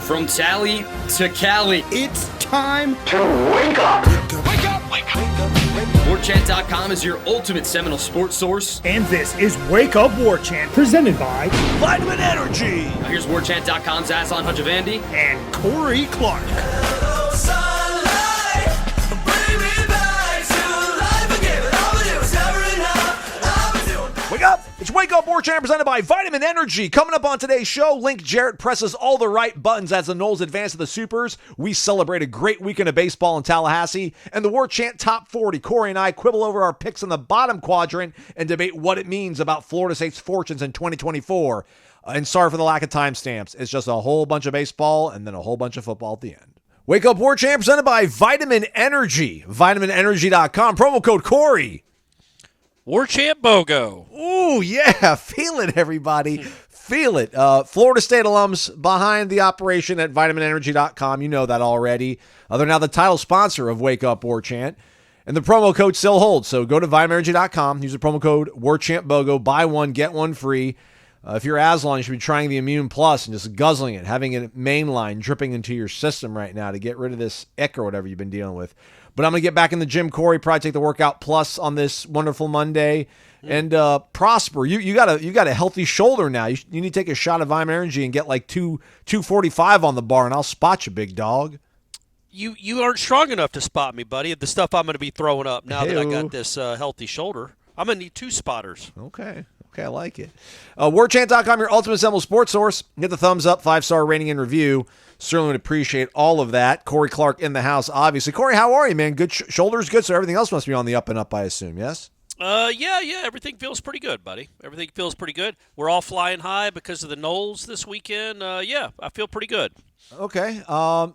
From Tally to Cali, It's time to wake up. Wake up! Wake up! Warchant.com is your ultimate Seminole sports source. And this is Wake Up Warchant, presented by Vitamin Energy. Now here's Warchant.com's Aslan and Corey Clark. Wake up! It's Wake Up Warchant presented by Vitamin Energy. Coming up on today's show, Link Jarrett presses all the right buttons as the Noles advance to the Supers. We celebrate a great weekend of baseball in Tallahassee. And the Warchant Top 40. Corey and I quibble over our picks in the bottom quadrant and debate what it means about Florida State's fortunes in 2024. And sorry for the lack of timestamps. It's just a whole bunch of baseball and then a whole bunch of football at the end. Wake Up Warchant presented by Vitamin Energy. VitaminEnergy.com. Promo code Corey. Warchant BOGO. Ooh, yeah. Feel it, everybody. Feel it. Florida State alums behind the operation at VitaminEnergy.com. You know that already. They're now the title sponsor of Wake Up Warchant. And the promo code still holds. So go to VitaminEnergy.com. Use the promo code Warchant BOGO. Buy one, get one free. If you're Aslan, you should be trying the Immune Plus and just guzzling it, having it mainline dripping into your system right now to get rid of this ick or whatever you've been dealing with. But I'm going to get back in the gym, Corey, probably take the Workout Plus on this wonderful Monday and prosper. You got a healthy shoulder now. You need to take a shot of Vitamin Energy and get like 245 on the bar, and I'll spot you, big dog. You aren't strong enough to spot me, buddy, the stuff I'm going to be throwing up now that I got this healthy shoulder. I'm going to need two spotters. Okay, I like it. Warchant.com, your ultimate Seminole sports source. Get the thumbs up, 5-star rating and review. Certainly would appreciate all of that. Corey Clark in the house, obviously. Corey, how are you, man? Good shoulders, good. So everything else must be on the up and up, I assume. Yes. Yeah. Everything feels pretty good, buddy. Everything feels pretty good. We're all flying high because of the Noles this weekend. Yeah, I feel pretty good. Okay.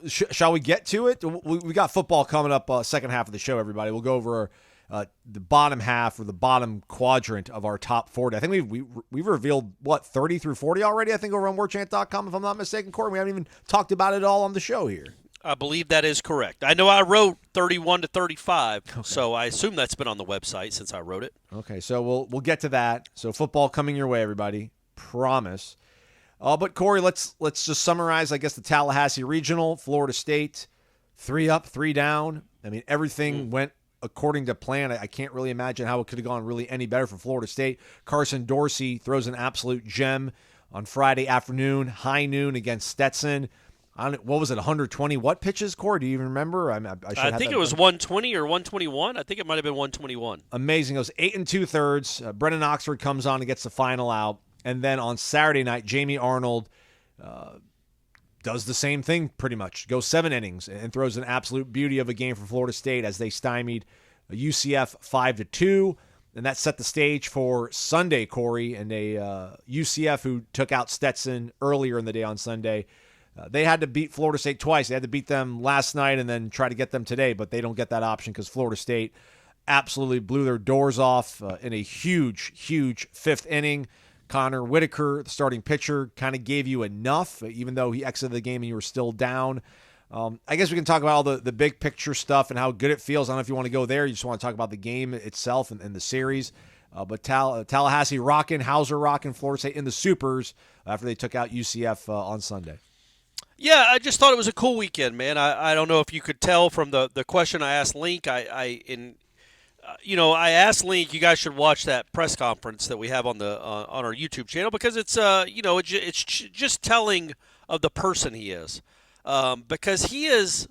Shall we get to it? We got football coming up. Second half of the show, everybody. We'll go over the bottom half or the bottom quadrant of our top 40. I think we've revealed, 30 through 40 already, I think, over on warchant.com, if I'm not mistaken, Corey. We haven't even talked about it all on the show here. I believe that is correct. I know I wrote 31 to 35, so I assume that's been on the website since I wrote it. Okay, so we'll get to that. So football coming your way, everybody. Promise. But, Corey, let's just summarize, I guess, the Tallahassee Regional, Florida State, 3 up, 3 down. I mean, everything went according to plan. I can't really imagine how it could have gone really any better for Florida State. Carson Dorsey throws an absolute gem on Friday afternoon, high noon against Stetson. What was it, 120 what pitches, Corey? Do you even remember? I think it was 120 or 121. I think it might have been 121. Amazing. It was 8 2/3. Brennan Oxford comes on and gets the final out. And then on Saturday night, Jamie Arnold does the same thing pretty much. Goes 7 innings and throws an absolute beauty of a game for Florida State as they stymied UCF 5-2. And that set the stage for Sunday, Corey, and a UCF who took out Stetson earlier in the day on Sunday. They had to beat Florida State twice. They had to beat them last night and then try to get them today, but they don't get that option because Florida State absolutely blew their doors off in a huge, huge 5th inning. Connor Whitaker, the starting pitcher, kind of gave you enough, even though he exited the game and you were still down. I guess we can talk about all the big picture stuff and how good it feels. I don't know if you want to go there. You just want to talk about the game itself and the series. But Tallahassee rocking, Hauser rocking, Florida State in the Supers after they took out UCF on Sunday. Yeah, I just thought it was a cool weekend, man. I don't know if you could tell from the question I asked Link. I asked Link, you guys should watch that press conference that we have on our YouTube channel because it's it's just telling of the person he is. Because he is,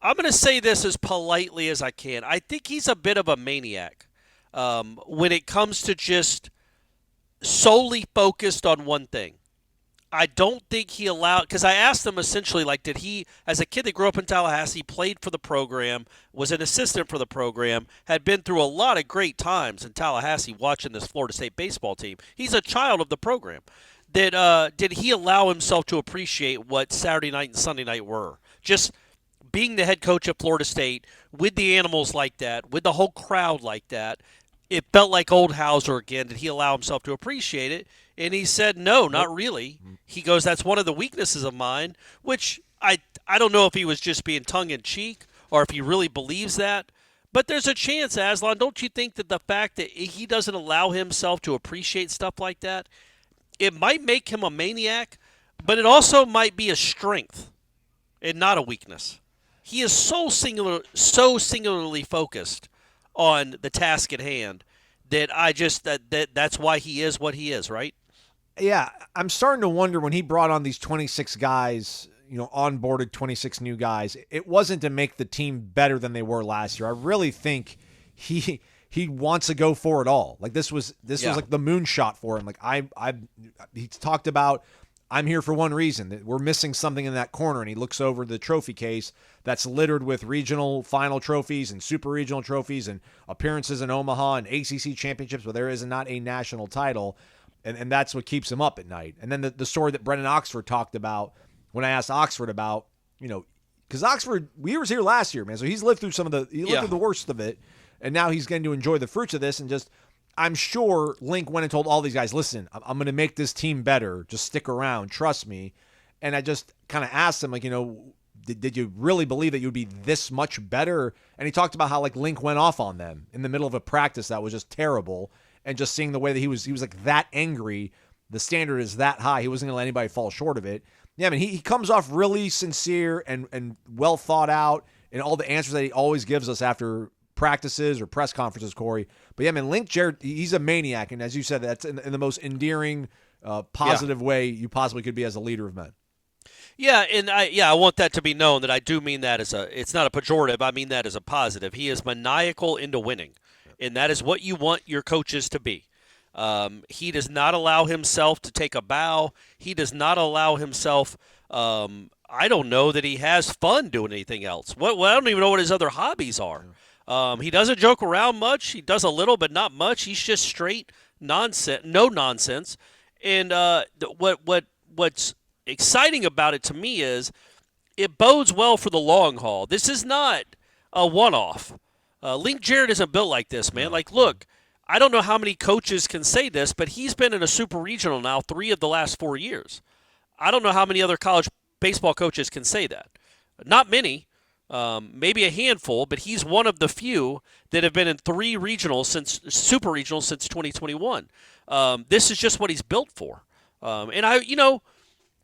I'm going to say this as politely as I can. I think he's a bit of a maniac when it comes to just solely focused on one thing. I don't think he allowed, because I asked him essentially, did he, as a kid that grew up in Tallahassee, played for the program, was an assistant for the program, had been through a lot of great times in Tallahassee watching this Florida State baseball team. He's a child of the program. Did he allow himself to appreciate what Saturday night and Sunday night were? Just being the head coach of Florida State, with the animals like that, with the whole crowd like that, it felt like old Hauser again. Did he allow himself to appreciate it? And he said, no, not really. He goes, that's one of the weaknesses of mine, which I don't know if he was just being tongue-in-cheek or if he really believes that. But there's a chance, Aslan, don't you think that the fact that he doesn't allow himself to appreciate stuff like that, it might make him a maniac, but it also might be a strength and not a weakness. He is so singularly focused on the task at hand that that's why he is what he is, right? Yeah, I'm starting to wonder when he brought on these 26 guys, onboarded 26 new guys, it wasn't to make the team better than they were last year. I really think he wants to go for it all. Like this was like the moonshot for him. Like he talked about, I'm here for one reason, that we're missing something in that corner, and he looks over the trophy case that's littered with regional final trophies and super regional trophies and appearances in Omaha and ACC championships, but there is not a national title, and that's what keeps him up at night. And then the story that Brendan Oxford talked about when I asked Oxford about, because Oxford, we was here last year, man, so he's lived through through the worst of it, and now he's going to enjoy the fruits of this. And just, I'm sure Link went and told all these guys, listen, I'm going to make this team better. Just stick around. Trust me. And I just kind of asked him, like, did you really believe that you would be this much better? And he talked about how, like, Link went off on them in the middle of a practice that was just terrible. And just seeing the way that he was like that angry. The standard is that high. He wasn't going to let anybody fall short of it. Yeah, I mean, he comes off really sincere and well thought out in all the answers that he always gives us after practices or press conferences, Corey. But yeah, man, Link Jarrett, he's a maniac. And as you said, that's in the most endearing, positive way you possibly could be as a leader of men. Yeah, and I want that to be known that I do mean that it's not a pejorative. I mean that as a positive. He is maniacal into winning, and that is what you want your coaches to be. He does not allow himself to take a bow. He does not allow himself. I don't know that he has fun doing anything else. I don't even know what his other hobbies are. He doesn't joke around much. He does a little, but not much. He's just straight nonsense, no nonsense. And what's exciting about it to me is it bodes well for the long haul. This is not a one-off. Link Jarrett isn't built like this, man. Like, look, I don't know how many coaches can say this, but he's been in a super regional now 3 of the last 4 years. I don't know how many other college baseball coaches can say that. Not many. Maybe a handful, but he's one of the few that have been in 3 super regionals since 2021. This is just what he's built for.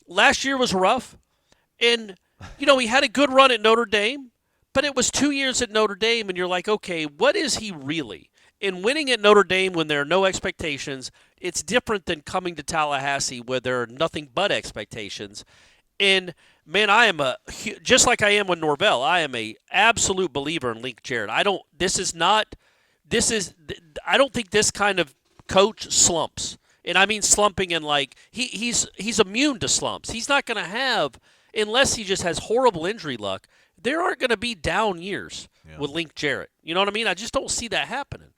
Last year was rough, and he had a good run at Notre Dame, but it was 2 years at Notre Dame, and you're like, okay, what is he really? In winning at Notre Dame when there are no expectations, it's different than coming to Tallahassee where there are nothing but expectations. And man, just like I am with Norvell, I am a absolute believer in Link Jarrett. I don't think this kind of coach slumps. And I mean slumping in like he's immune to slumps. He's not going to have, unless he just has horrible injury luck, there aren't going to be down years with Link Jarrett. You know what I mean? I just don't see that happening.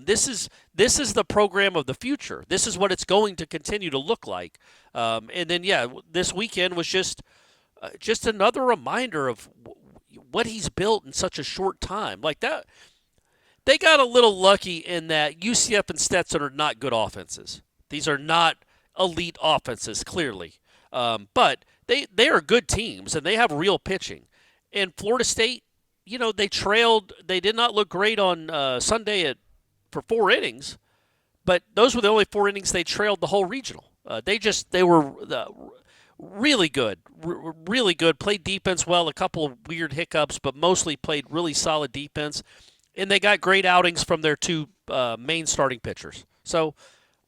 This is the program of the future. This is what it's going to continue to look like. And then, this weekend was just another reminder of what he's built in such a short time. Like that, they got a little lucky in that UCF and Stetson are not good offenses. These are not elite offenses, clearly. But they are good teams, and they have real pitching. And Florida State, they trailed. They did not look great on Sunday for 4 innings, but those were the only 4 innings they trailed the whole regional. They were really good, really good. Played defense well, a couple of weird hiccups, but mostly played really solid defense. And they got great outings from their 2 main starting pitchers. So,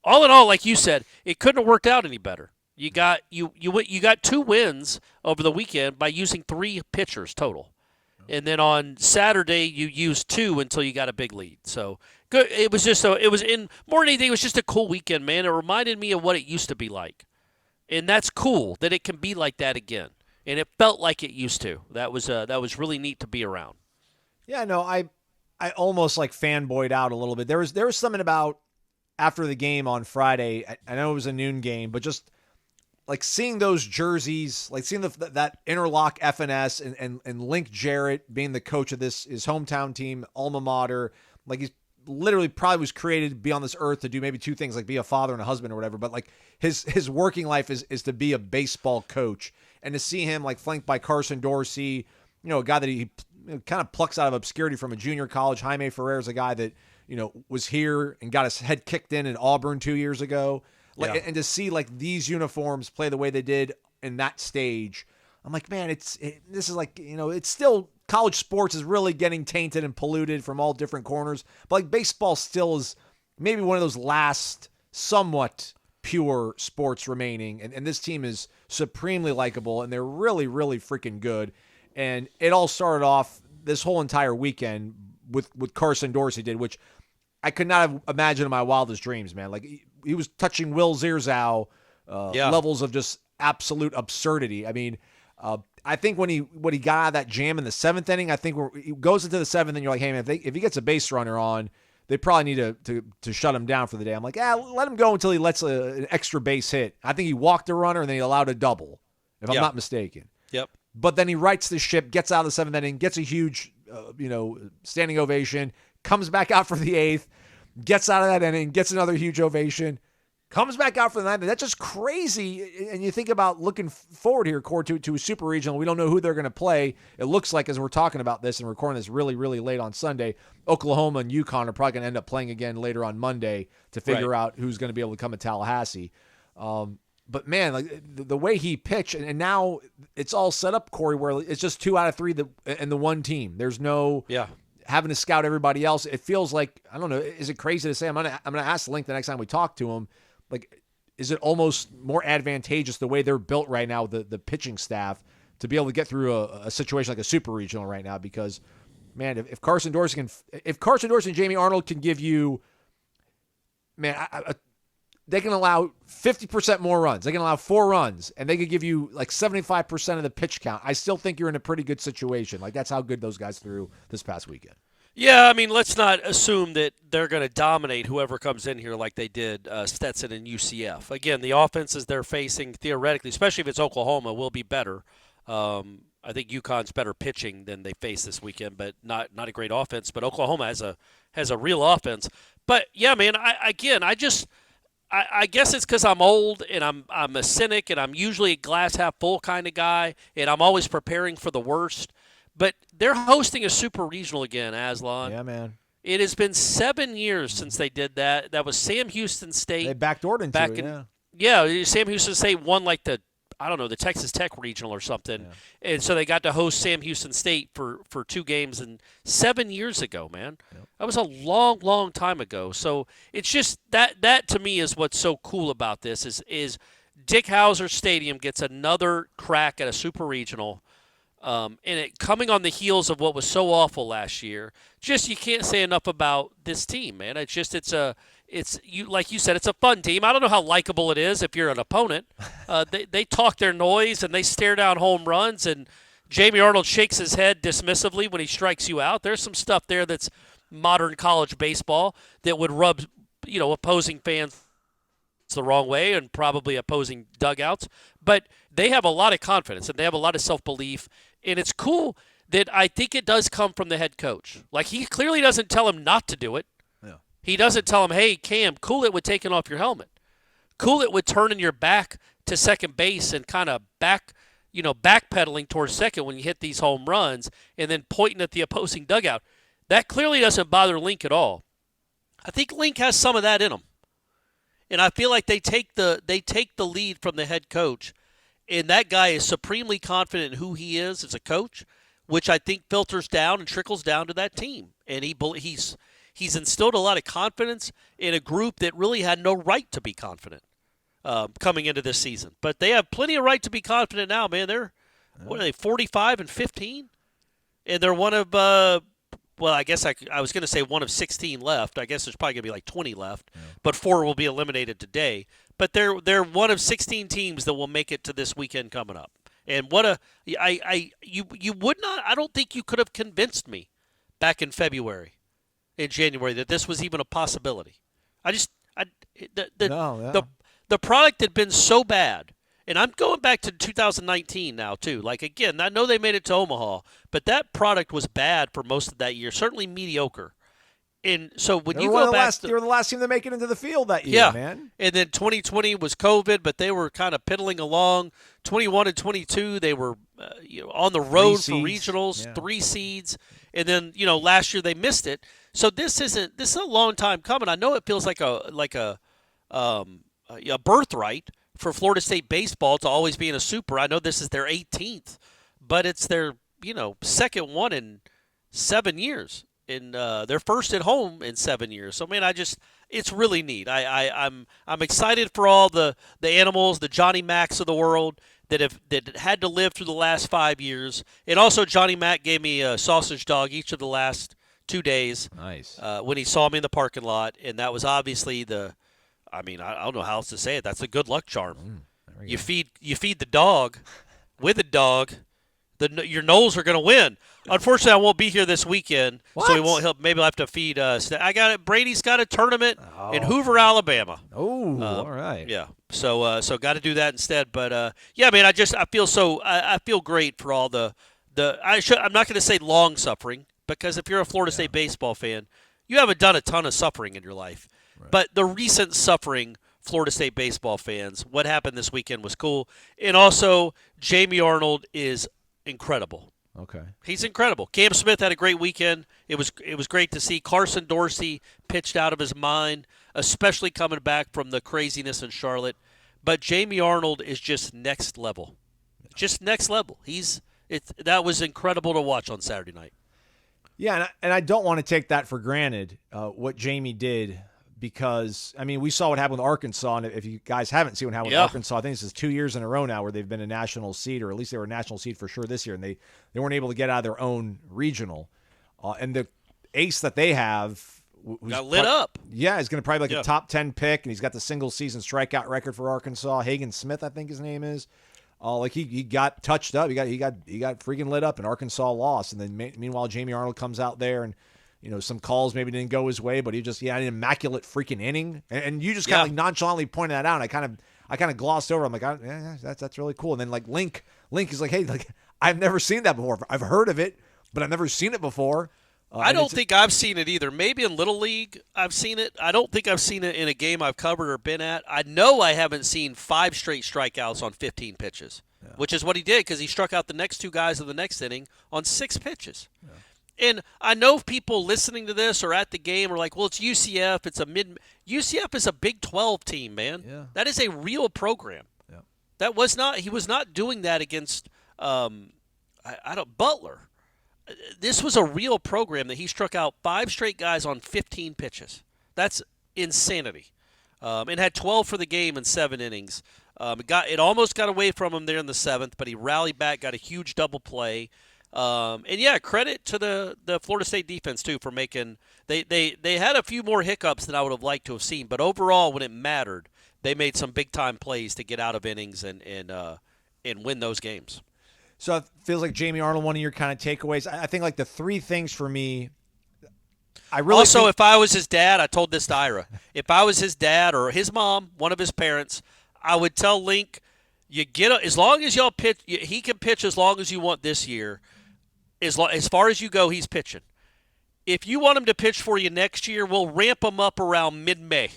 all in all, like you said, it couldn't have worked out any better. You got 2 wins over the weekend by using 3 pitchers total. And then on Saturday, you used 2 until you got a big lead. So good. It was more than anything, it was just a cool weekend, man. It reminded me of what it used to be like. And that's cool that it can be like that again. And it felt like it used to. That was really neat to be around. Yeah, no, I almost like fanboyed out a little bit. There was something about after the game on Friday. I know it was a noon game, but just like seeing those jerseys, like seeing that interlock FNS and Link Jarrett being the coach of his hometown team, alma mater, like he's literally probably was created to be on this earth to do maybe 2 things, like be a father and a husband or whatever. But like his working life is to be a baseball coach, and to see him like flanked by Carson Dorsey, a guy that he kind of plucks out of obscurity from a junior college. Jaime Ferrer is a guy that was here and got his head kicked in Auburn 2 years ago. Like, and to see like these uniforms play the way they did in that stage, I'm like, man, this is like, it's still college sports is really getting tainted and polluted from all different corners. But like baseball still is maybe one of those last somewhat pure sports remaining. And this team is supremely likable, and they're really, really freaking good. And it all started off this whole entire weekend with Carson Dorsey did, which I could not have imagined in my wildest dreams, man. Like he was touching Will Zierzow levels of just absolute absurdity. I mean, I think when he got out of that jam in the 7th inning, I think he goes into the 7th, and you're like, hey man, if he gets a base runner on, they probably need to shut him down for the day. I'm like, let him go until he lets an extra base hit. I think he walked a runner and then he allowed a double, if I'm not mistaken. Yep. But then he rights the ship, gets out of the 7th inning, gets a huge, standing ovation, comes back out for the 8th, gets out of that inning, gets another huge ovation, comes back out for the 9th. That's just crazy. And you think about looking forward here, Cord, to a super regional. We don't know who they're going to play. It looks like, as we're talking about this and recording this really, really late on Sunday, Oklahoma and UConn are probably going to end up playing again later on Monday to figure out who's going to be able to come to Tallahassee. But man, like the way he pitched, and now it's all set up, Corey, where it's just 2 out of 3 and the one team. There's no having to scout everybody else. It feels like, I don't know, is it crazy to say? I'm gonna ask Link the next time we talk to him. Like, is it almost more advantageous the way they're built right now, the pitching staff, to be able to get through a situation like a super regional right now? Because, man, if Carson Dorsey and Jamie Arnold can give you, man, they can allow 50% more runs. They can allow 4 runs, and they could give you like 75% of the pitch count. I still think you're in a pretty good situation. Like, that's how good those guys threw this past weekend. Yeah, I mean, let's not assume that they're going to dominate whoever comes in here like they did Stetson and UCF. Again, the offenses they're facing, theoretically, especially if it's Oklahoma, will be better. I think UConn's better pitching than they faced this weekend, but not a great offense. But Oklahoma has a real offense. But, yeah, man, I guess it's because I'm old and I'm a cynic and I'm usually a glass half full kind of guy, and I'm always preparing for the worst. But they're hosting a super regional again, Aslan. Yeah, man. It has been 7 years since they did that. That was Sam Houston State. They backdoored into it, yeah. Sam Houston State won like the Texas Tech regional or something. Yeah. And so they got to host Sam Houston State for 2 games, and 7 years ago, man. Yep. That was a long, long time ago. So it's just that to me is what's so cool about this is Dick Howser Stadium gets another crack at a super regional. And it coming on the heels of what was so awful last year. Just, you can't say enough about this team, man. It's just like you said, it's a fun team. I don't know how likable it is if you're an opponent. They talk their noise and they stare down home runs, and Jamie Arnold shakes his head dismissively when he strikes you out. There's some stuff there that's modern college baseball that would rub, opposing fans the wrong way and probably opposing dugouts. But they have a lot of confidence and they have a lot of self-belief. And it's cool that I think it does come from the head coach. Like, he clearly doesn't tell him not to do it. Yeah. He doesn't tell him, hey, Cam, cool it with taking off your helmet. Cool it with turning your back to second base and kind of backpedaling towards second when you hit these home runs and then pointing at the opposing dugout. That clearly doesn't bother Link at all. I think Link has some of that in him. And I feel like they take the lead from the head coach. And that guy is supremely confident in who he is as a coach, which I think filters down and trickles down to that team. And he's instilled a lot of confidence in a group that really had no right to be confident coming into this season. But they have plenty of right to be confident now, man. What are they, 45-15? And they're one of I guess I was going to say one of 16 left. I guess there's probably going to be like 20 left, but 4 will be eliminated today. But they're one of 16 teams that will make it to this weekend coming up. And you would not, I don't think you could have convinced me back in in January, that this was even a possibility. The product had been so bad. And I'm going back to 2019 now, too. Like, again, I know they made it to Omaha, but that product was bad for most of that year, certainly mediocre. And so when you go back they were the last team to make it into the field that year, man. And then 2020 was COVID, but they were kind of piddling along. 21 and 22, they were on the road for regionals, 3 seeds. And then, last year they missed it. So this is a long time coming. I know it feels like a birthright for Florida State baseball to always be in a super. I know this is their 18th, but it's their second one in 7 years. They're first at home in 7 years. So, man, it's really neat. I'm excited for all the animals, the Johnny Macs of the world that had to live through the last 5 years. And also, Johnny Mac gave me a sausage dog each of the last 2 days. Nice. When he saw me in the parking lot, and that was obviously I don't know how else to say it. That's a good luck charm. You feed the dog with a dog. Your Noles are going to win. Unfortunately, I won't be here this weekend, so he won't help. Maybe I'll have to feed. I got it. Brady's got a tournament in Hoover, Alabama. Oh, all right. Yeah. So got to do that instead. But yeah, man, I feel great for all I'm not going to say long suffering, because if you're a Florida State baseball fan, you haven't done a ton of suffering in your life. Right. But the recent suffering, Florida State baseball fans, what happened this weekend was cool. And also, Jamie Arnold is incredible. Okay. He's incredible. Cam Smith had a great weekend. It was great to see. Carson Dorsey pitched out of his mind, especially coming back from the craziness in Charlotte. But Jamie Arnold is just next level. Just next level. That was incredible to watch on Saturday night. Yeah, and I don't want to take that for granted, what Jamie did, because, we saw what happened with Arkansas, and if you guys haven't seen what happened with Arkansas, I think this is 2 years in a row now where they've been a national seed, or at least they were a national seed for sure this year, and they weren't able to get out of their own regional. And the ace that they have got lit up. Yeah, he's going to probably be a top 10 pick, and he's got the single-season strikeout record for Arkansas. Hagen Smith, I think his name is. He got touched up. He got freaking lit up, and Arkansas lost. And then meanwhile, Jamie Arnold comes out there, and some calls maybe didn't go his way, but he just had an immaculate freaking inning. And you just kind of nonchalantly pointed that out. And I kind of glossed over. I'm like, yeah, that's really cool. And then Link is like, hey, I've never seen that before. I've heard of it, but I've never seen it before. I don't think I've seen it either. Maybe in Little League I've seen it. I don't think I've seen it in a game I've covered or been at. I know I haven't seen 5 straight strikeouts on 15 pitches, which is what he did, because he struck out the next 2 guys of the next inning on 6 pitches. Yeah. And I know people listening to this or at the game are like, well, it's UCF. UCF is a Big 12 team, man. Yeah. That is a real program. Yeah. He was not doing that against Butler. This was a real program that he struck out 5 straight guys on 15 pitches. That's insanity. And had 12 for the game in 7 innings. It almost got away from him there in the 7th, but he rallied back, got a huge double play. Credit to the Florida State defense too for making. They had a few more hiccups than I would have liked to have seen, but overall, when it mattered, they made some big time plays to get out of innings and win those games. So it feels like Jamie Arnold, one of your kind of takeaways. I think the 3 things for me. If I was his dad, I told this to Ira. If I was his dad or his mom, one of his parents, I would tell Link, as long as y'all pitch, he can pitch as long as you want this year. As far as you go, he's pitching. If you want him to pitch for you next year, we'll ramp him up around mid-May.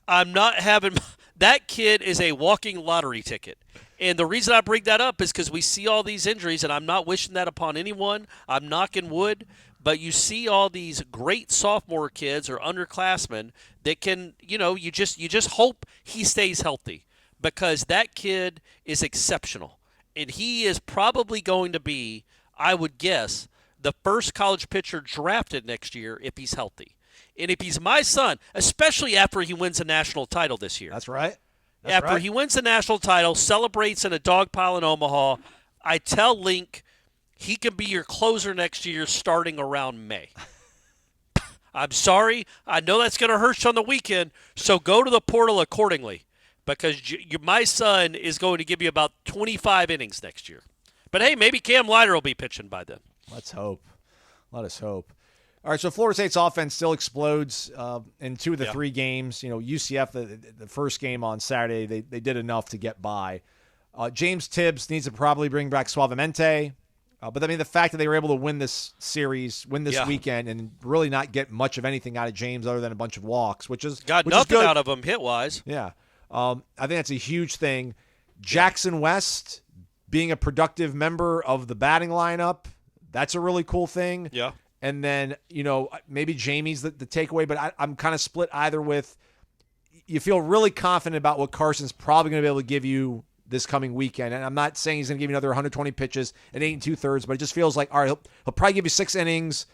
I'm not having – that kid is a walking lottery ticket. And the reason I bring that up is because we see all these injuries, and I'm not wishing that upon anyone. I'm knocking wood. But you see all these great sophomore kids or underclassmen that can, you just hope he stays healthy, because that kid is exceptional. And he is probably going to be, I would guess, the first college pitcher drafted next year if he's healthy. And if he's my son, especially after he wins a national title this year. That's right. After he wins the national title, celebrates in a dog pile in Omaha, I tell Link he can be your closer next year starting around May. I'm sorry. I know that's going to hurt you on the weekend, so go to the portal accordingly, because my son is going to give you about 25 innings next year. But, hey, maybe Cam Leiter will be pitching by then. Let's hope. Let us hope. All right, so Florida State's offense still explodes in 2 of the 3 games. UCF, the first game on Saturday, they did enough to get by. James Tibbs needs to probably bring back Suavemente. But, the fact that they were able to win this series, weekend, and really not get much of anything out of James other than a bunch of walks, which is nothing out of him hit-wise. Yeah. I think that's a huge thing. Jackson West being a productive member of the batting lineup, that's a really cool thing. Yeah. And then, maybe Jamie's the takeaway, but I'm kind of split either with you feel really confident about what Carson's probably going to be able to give you this coming weekend. And I'm not saying he's going to give you another 120 pitches and 8 2/3, but it just feels like, all right, he'll probably give you 6 innings,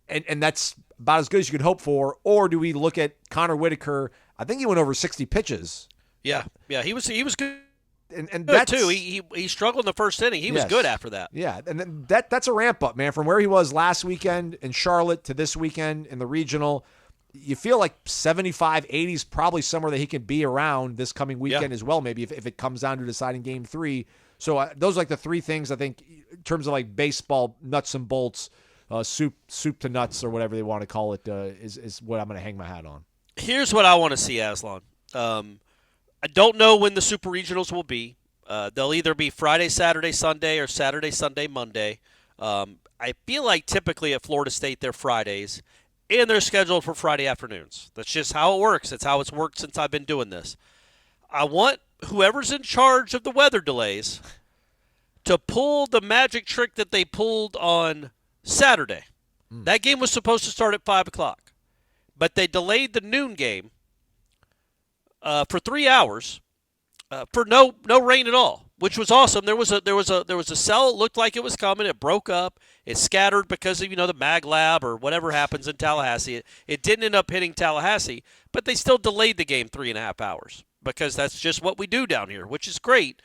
and that's about as good as you could hope for. Or do we look at Connor Whitaker? I think he went over 60 pitches. Yeah, he was good. And Good that's too. He struggled in the first inning. He was good after that. Yeah, and then that's a ramp up, man. From where he was last weekend in Charlotte to this weekend in the regional, you feel like 75, 80 is probably somewhere that he can be around this coming weekend as well. Maybe if it comes down to deciding Game 3. So those are like the 3 things I think in terms of like baseball nuts and bolts, soup to nuts or whatever they want to call it, is what I'm going to hang my hat on. Here's what I want to see, Aslan. I don't know when the Super Regionals will be. They'll either be Friday, Saturday, Sunday, or Saturday, Sunday, Monday. I feel like typically at Florida State they're Fridays, and they're scheduled for Friday afternoons. That's just how it works. It's how it's worked since I've been doing this. I want whoever's in charge of the weather delays to pull the magic trick that they pulled on Saturday. That game was supposed to start at 5 o'clock, but they delayed the noon game for 3 hours for no rain at all, which was awesome. There was a cell. It looked like it was coming. It broke up. It scattered because of the Mag Lab or whatever happens in Tallahassee. It didn't end up hitting Tallahassee, but they still delayed the game 3.5 hours because that's just what we do down here, which is great.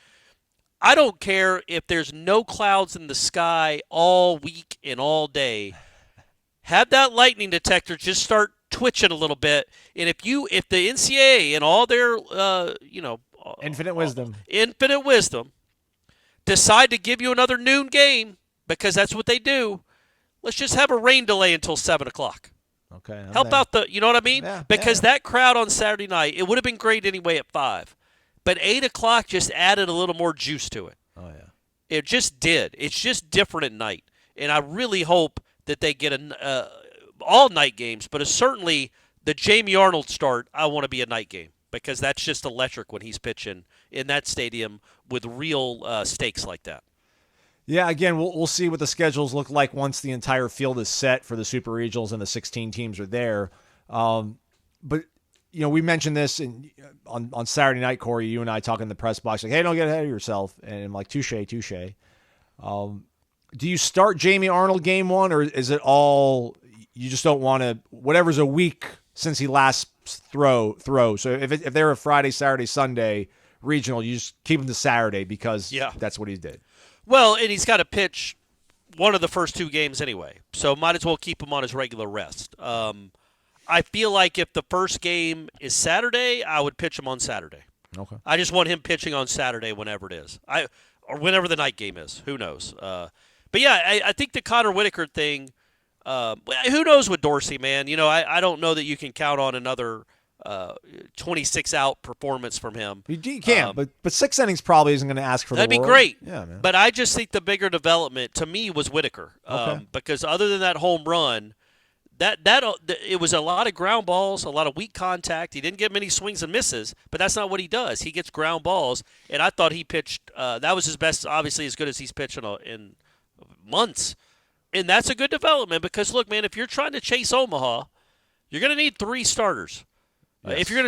I don't care if there's no clouds in the sky all week and all day. Have that lightning detector just start twitching a little bit, and if the NCAA and all their infinite wisdom decide to give you another noon game because that's what they do, let's just have a rain delay until 7 o'clock. Okay, help out you know what I mean? Yeah, because that crowd on Saturday night, it would have been great anyway at 5, but 8 o'clock just added a little more juice to it. Oh yeah, it just did. It's just different at night, and I really hope that they get all night games, but certainly the Jamie Arnold start, I want to be a night game because that's just electric when he's pitching in that stadium with real stakes like that. Yeah, again, we'll see what the schedules look like once the entire field is set for the Super Regionals and the 16 teams are there. But we mentioned this on Saturday night, Corey. You and I talking in the press box, like, hey, don't get ahead of yourself. And I'm like, touche. Do you start Jamie Arnold game 1, or is it all you just don't want to? Whatever's a week since he last throw. So if they're a Friday, Saturday, Sunday regional, you just keep him to Saturday because that's what he did. Well, and he's got to pitch one of the first 2 games anyway, so might as well keep him on his regular rest. I feel like if the first game is Saturday, I would pitch him on Saturday. Okay. I just want him pitching on Saturday whenever it is, or whenever the night game is. Who knows? But yeah, I think the Connor Whitaker thing. Who knows with Dorsey, man? I don't know that you can count on another 26 out performance from him. You can't, but 6 innings probably isn't going to ask for that'd the world. be great. Yeah, man. But I just think the bigger development to me was Whitaker, because other than that home run, that it was a lot of ground balls, a lot of weak contact. He didn't get many swings and misses, but that's not what he does. He gets ground balls, and I thought he pitched. That was his best, obviously as good as he's pitched in months. And that's a good development because, look, man, if you're trying to chase Omaha, you're going to need 3 starters. Yes. If you're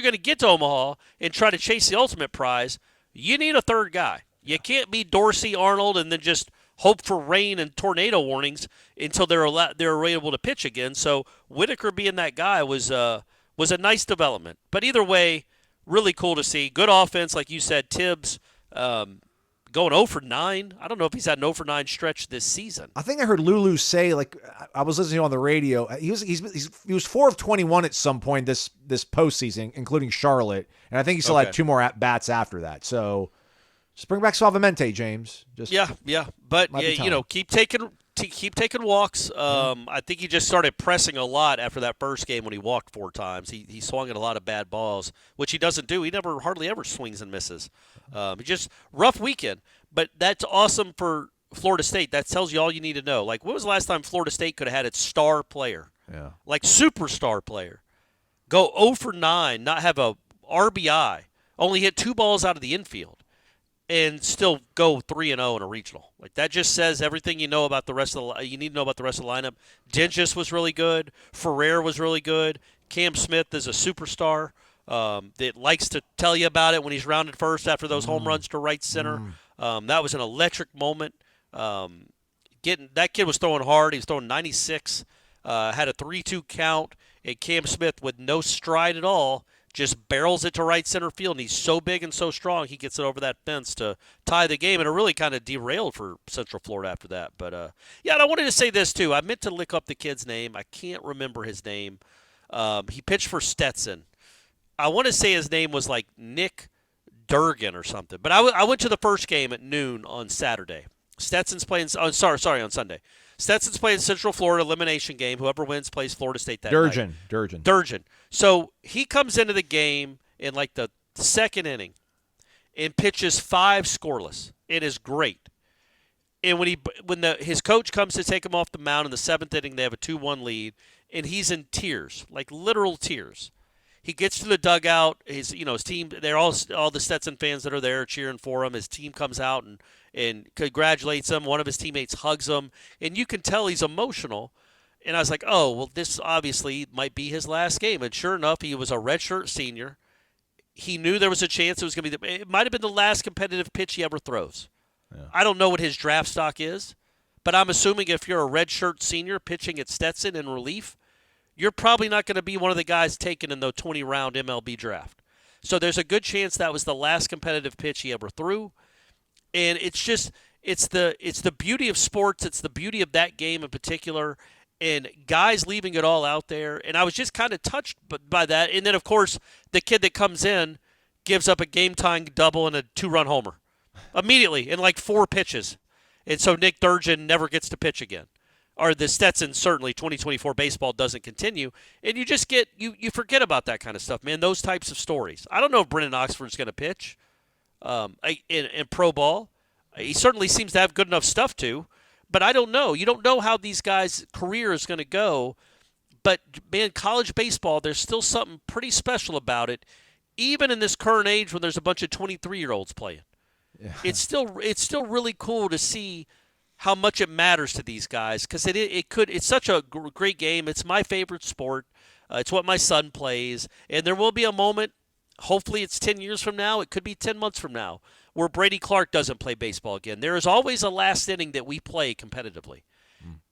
going to get to Omaha and try to chase the ultimate prize, you need a 3rd guy. You can't be Dorsey, Arnold, and then just hope for rain and tornado warnings until they're able to pitch again. So Whitaker being that guy was a nice development. But either way, really cool to see. Good offense, like you said. Tibbs going 0 for 9. I don't know if he's had an 0 for 9 stretch this season. I think I heard Lulu say, like, I was listening on the radio. He was 4 of 21 at some point this postseason, including Charlotte, and I think he still had 2 more at bats after that. So just bring back Suavemente, James. But keep taking walks. I think he just started pressing a lot after that first game when he walked 4 times. He swung at a lot of bad balls, which he doesn't do. He never hardly ever swings and misses. Just rough weekend, but that's awesome for Florida State. That tells you all you need to know. Like, when was the last time Florida State could have had its star player, like superstar player, go 0 for 9, not have a RBI, only hit 2 balls out of the infield? and still go 3-0 in a regional. Like that just says everything you know about the rest of you need to know about the rest of the lineup. Dingus was really good. Ferrer was really good. Cam Smith is a superstar that likes to tell you about it when he's rounded first after those home runs to right center. That was an electric moment. That kid was throwing hard. He was throwing 96. Had a 3-2 count, and Cam Smith with no stride at all just barrels it to right center field, and he's so big and so strong, he gets it over that fence to tie the game, and it really kind of derailed for Central Florida after that. But, yeah, and I wanted to say this, too. I meant to look up the kid's name. I can't remember his name. He pitched for Stetson. I want to say his name was like Nick Durgan or something. But I went to the first game at noon on Saturday. Stetson's playing on Sunday. Stetson's playing Central Florida elimination game. Whoever wins plays Florida State that night. Durgan. So he comes into the game in like the second inning and pitches 5 scoreless. It is great. And when his coach comes to take him off the mound in the 7th inning, they have a 2-1 lead, and he's in tears, like literal tears. He gets to the dugout. His team, they're all the Stetson fans that are there cheering for him. His team comes out and congratulates him. One of his teammates hugs him, and you can tell he's emotional. And I was like, oh, well, this obviously might be his last game. And sure enough, he was a redshirt senior. He knew there was a chance it was going to be it might have been the last competitive pitch he ever throws. Yeah. I don't know what his draft stock is, but I'm assuming if you're a redshirt senior pitching at Stetson in relief, you're probably not going to be one of the guys taken in the 20-round MLB draft. So there's a good chance that was the last competitive pitch he ever threw. And it's the beauty of sports. It's the beauty of that game in particular, and guys leaving it all out there. And I was just kind of touched by that. And then, of course, the kid that comes in gives up a game-tying double and a 2-run homer immediately in like 4 pitches. And so Nick Durgan never gets to pitch again. Or the Stetson, certainly, 2024 baseball doesn't continue. And you just you forget about that kind of stuff, man, those types of stories. I don't know if Brennan Oxford's going to pitch in pro ball. He certainly seems to have good enough stuff to, but I don't know. You don't know how these guys' career is going to go. But, man, college baseball, there's still something pretty special about it, even in this current age when there's a bunch of 23-year-olds playing. Yeah. It's still really cool to see how much it matters to these guys, because it's such a great game. It's my favorite sport. It's what my son plays, and there will be a moment, hopefully it's 10 years from now, it could be 10 months from now, where Brady Clark doesn't play baseball again. There is always a last inning that we play competitively.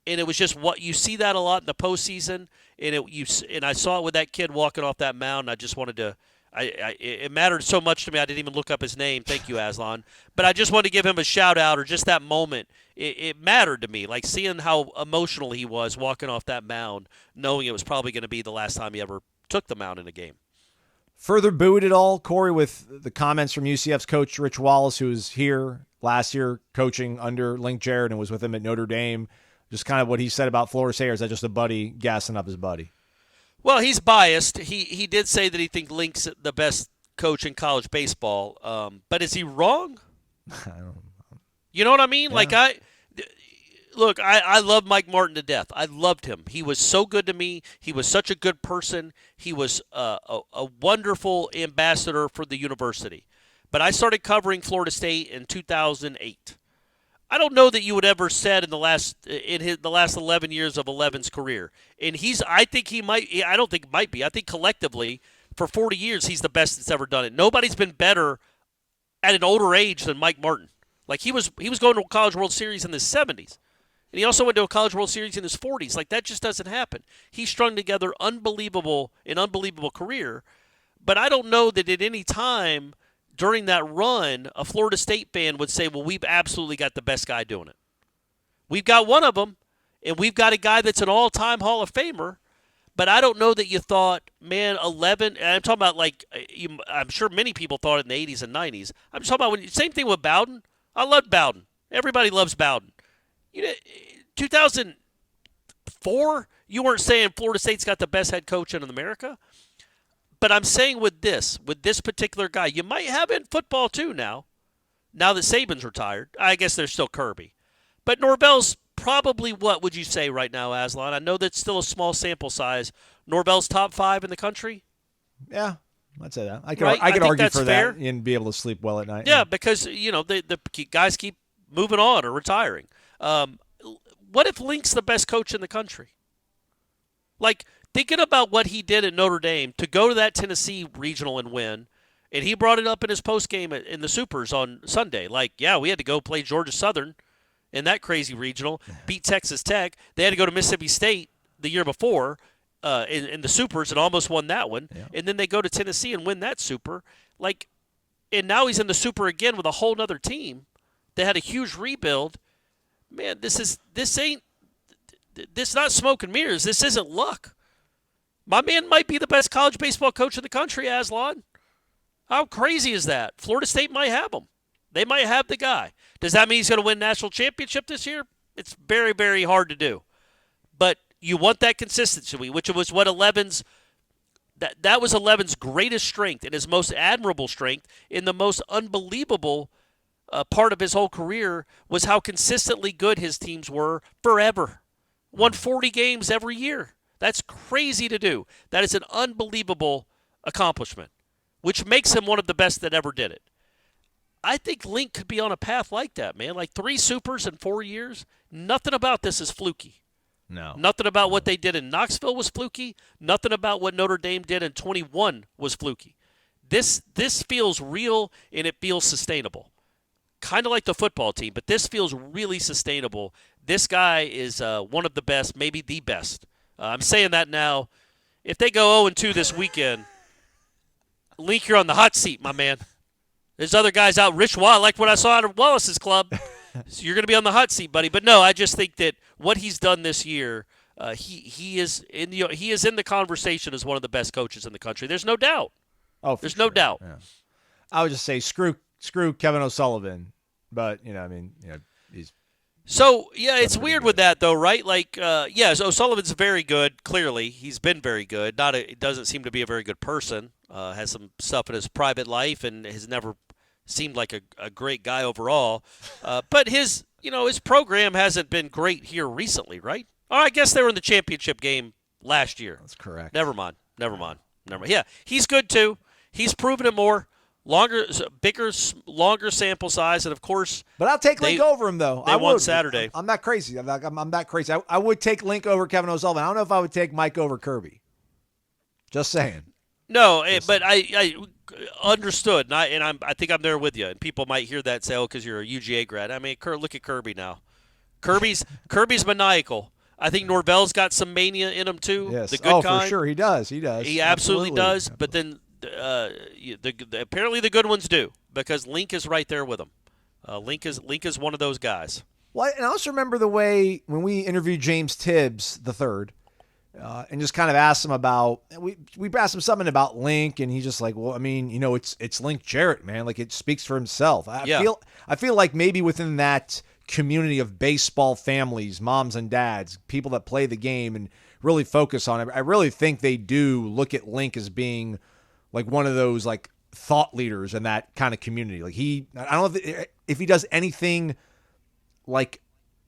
And it was just what you see that a lot in the postseason, and I saw it with that kid walking off that mound. I just wanted to it mattered so much to me I didn't even look up his name. Thank you, Aslan. But I just wanted to give him a shout-out, or just that moment. It mattered to me, like seeing how emotional he was walking off that mound, knowing it was probably going to be the last time he ever took the mound in a game. Further buoyed at all, Corey, with the comments from UCF's coach Rich Wallace, who was here last year coaching under Link Jarrett and was with him at Notre Dame. Just kind of what he said about Florida State, or is that just a buddy gassing up his buddy? Well, he's biased. He did say that he thinks Link's the best coach in college baseball. But is he wrong? I don't know. You know what I mean? Yeah. Like, I love Mike Martin to death. I loved him. He was so good to me. He was such a good person. He was a wonderful ambassador for the university. But I started covering Florida State in 2008. I don't know that you would ever said in the last 11 years of 11's career. And I don't think he might be. I think collectively for 40 years he's the best that's ever done it. Nobody's been better at an older age than Mike Martin. Like he was going to a College World Series in the 70s. And he also went to a College World Series in his 40s. Like that just doesn't happen. He strung together an unbelievable career. But I don't know that at any time during that run, a Florida State fan would say, well, we've absolutely got the best guy doing it. We've got one of them, and we've got a guy that's an all-time Hall of Famer, but I don't know that you thought, man, 11, and I'm talking about I'm sure many people thought it in the 80s and 90s. I'm just talking about, same thing with Bowden. I loved Bowden. Everybody loves Bowden. 2004, you weren't saying Florida State's got the best head coach in America. But I'm saying with this particular guy, you might have it in football too now that Saban's retired. I guess there's still Kirby. But Norvell's probably, what would you say right now, Aslan? I know that's still a small sample size. Norvell's top 5 in the country? Yeah, I'd say that. I Right? could I think argue that's for fair. that and be able to sleep well at night. Yeah, because the guys keep moving on or retiring. What if Link's the best coach in the country? Like, thinking about what he did at Notre Dame to go to that Tennessee regional and win, and he brought it up in his postgame in the Supers on Sunday. Like, yeah, we had to go play Georgia Southern in that crazy regional, beat Texas Tech. They had to go to Mississippi State the year before in the Supers and almost won that one. Yeah. And then they go to Tennessee and win that Super. Like, and now he's in the Super again with a whole other team. They had a huge rebuild. Man, this not smoke and mirrors. This isn't luck. My man might be the best college baseball coach in the country, Aslan. How crazy is that? Florida State might have him. They might have the guy. Does that mean he's going to win national championship this year? It's very, very hard to do. But you want that consistency, which was what 11's that was 11's greatest strength and his most admirable strength in the most unbelievable part of his whole career was how consistently good his teams were forever. Won 40 games every year. That's crazy to do. That is an unbelievable accomplishment, which makes him one of the best that ever did it. I think Link could be on a path like that, man. Like 3 supers in 4 years. Nothing about this is fluky. No. Nothing about what they did in Knoxville was fluky. Nothing about what Notre Dame did in 21 was fluky. This feels real and it feels sustainable. Kind of like the football team, but this feels really sustainable. This guy is one of the best, maybe the best. I'm saying that now. If they go 0-2 this weekend, Link, you're on the hot seat, my man. There's other guys out. Rich Wallace, like what I saw out of Wallace's club. So you're going to be on the hot seat, buddy. But no, I just think that what he's done this year, he is in the conversation as one of the best coaches in the country. There's no doubt. Oh, there's no doubt. Yeah. I would just say screw Kevin O'Sullivan, but he's. So yeah, it's weird with that though, right? Like, yes, O'Sullivan's very good. Clearly, he's been very good. It doesn't seem to be a very good person. Has some stuff in his private life and has never seemed like a great guy overall. But his program hasn't been great here recently, right? Oh, I guess they were in the championship game last year. That's correct. Never mind. Yeah, he's good too. He's proven it more. Bigger, longer sample size, and of course. But I'll take Link over him, though. They won Saturday. I'm not crazy. I'm that crazy. I would take Link over Kevin O'Sullivan. I don't know if I would take Mike over Kirby. Just saying. No, but I understood, and I think I'm there with you. And people might hear that and say, "Oh, because you're a UGA grad." I mean, look at Kirby now. Kirby's maniacal. I think Norvell's got some mania in him too. Yes. The good kind. For sure, he does. He absolutely does. But then. Apparently the good ones do because Link is right there with him. Link is one of those guys. Well, and I also remember the way when we interviewed James Tibbs III, and just kind of asked him about we asked him something about Link, and he's just like, well, I mean, it's Link Jarrett, man. Like it speaks for himself. I feel like maybe within that community of baseball families, moms and dads, people that play the game and really focus on it, I really think they do look at Link as being like one of those like thought leaders in that kind of community. Like I don't know if he does anything like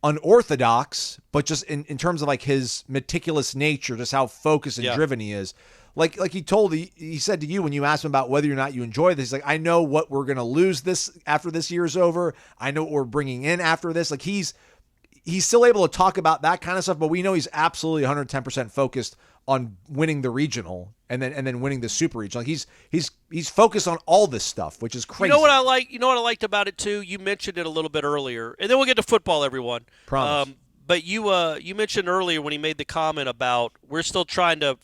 unorthodox, but just in terms of like his meticulous nature, just how focused and driven he is. Like he said to you when you asked him about whether or not you enjoy this, he's like, I know what we're going to lose this after this year's over. I know what we're bringing in after this. Like he's still able to talk about that kind of stuff, but we know he's absolutely 110% focused on winning the regional and then winning the super regional. Like he's focused on all this stuff, which is crazy. You know what I liked about it too? You mentioned it a little bit earlier, and then we'll get to football, everyone. Promise. But you mentioned earlier when he made the comment about we're still trying to.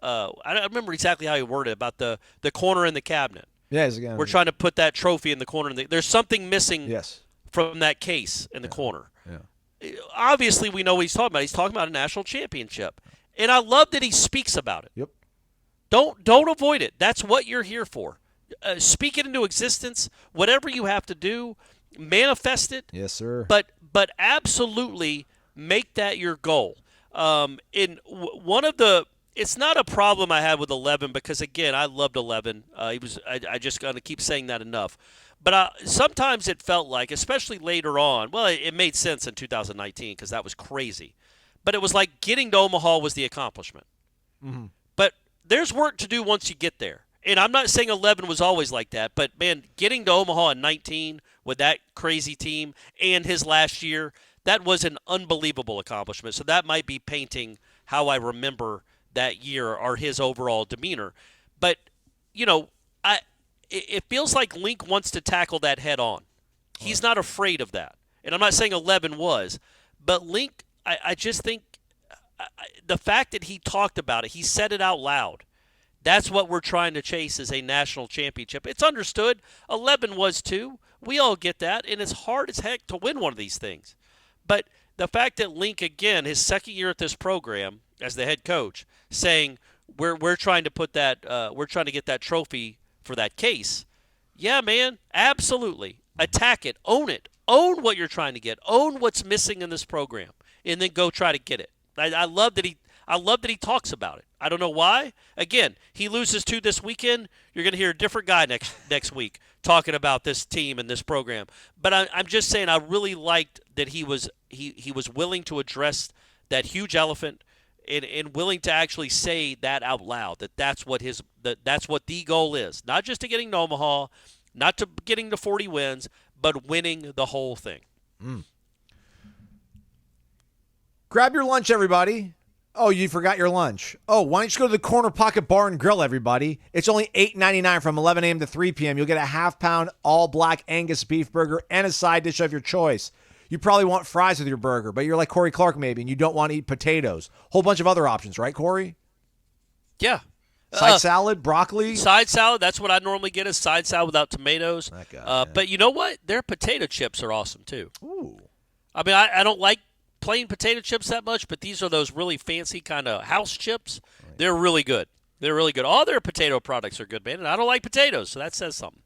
I don't remember exactly how he worded it, about the corner in the cabinet. Yes, again. We're trying to put that trophy in the corner. There's something missing. Yes. From that case in the corner. Yeah. Obviously, we know what he's talking about. He's talking about a national championship. And I love that he speaks about it. Yep. Don't avoid it. That's what you're here for. Speak it into existence. Whatever you have to do, manifest it. Yes, sir. But absolutely make that your goal. It's not a problem I had with 11 because again I loved 11. I just got to keep saying that enough. But sometimes it felt like, especially later on, well, it made sense in 2019 because that was crazy. But it was like getting to Omaha was the accomplishment. Mm-hmm. But there's work to do once you get there. And I'm not saying 11 was always like that, but, man, getting to Omaha in 19 with that crazy team and his last year, that was an unbelievable accomplishment. So that might be painting how I remember that year or his overall demeanor. But, it feels like Link wants to tackle that head on. He's not afraid of that. And I'm not saying 11 was, but Link, I just think the fact that he talked about it, he said it out loud. That's what we're trying to chase is a national championship. It's understood. 11 was too. We all get that, and it's hard as heck to win one of these things. But the fact that Link, again, his second year at this program as the head coach, saying we're trying to put that we're trying to get that trophy for that case. Yeah, man, absolutely. Attack it, own what you're trying to get, own what's missing in this program, and then go try to get it. I love that he talks about it. I don't know why. Again, he loses 2 this weekend. You're going to hear a different guy next week talking about this team and this program. But I'm just saying I really liked that he was willing to address that huge elephant and willing to actually say that out loud, that's what the goal is. Not just to getting to Omaha, not to getting to 40 wins, but winning the whole thing. Grab your lunch, everybody. Oh, you forgot your lunch. Oh, why don't you go to the Corner Pocket Bar and Grill, everybody? It's only $8.99 from 11 a.m. to 3 p.m. You'll get a half-pound all-black Angus beef burger and a side dish of your choice. You probably want fries with your burger, but you're like Corey Clark maybe, and you don't want to eat potatoes. Whole bunch of other options, right, Corey? Yeah. Side salad, broccoli? Side salad, that's what I normally get is side salad without tomatoes. That guy, But you know what? Their potato chips are awesome, too. Ooh. I mean, I don't like plain potato chips that much, but these are those really fancy kind of house chips. Right. They're really good. They're really good. All their potato products are good, man, and I don't like potatoes, so that says something.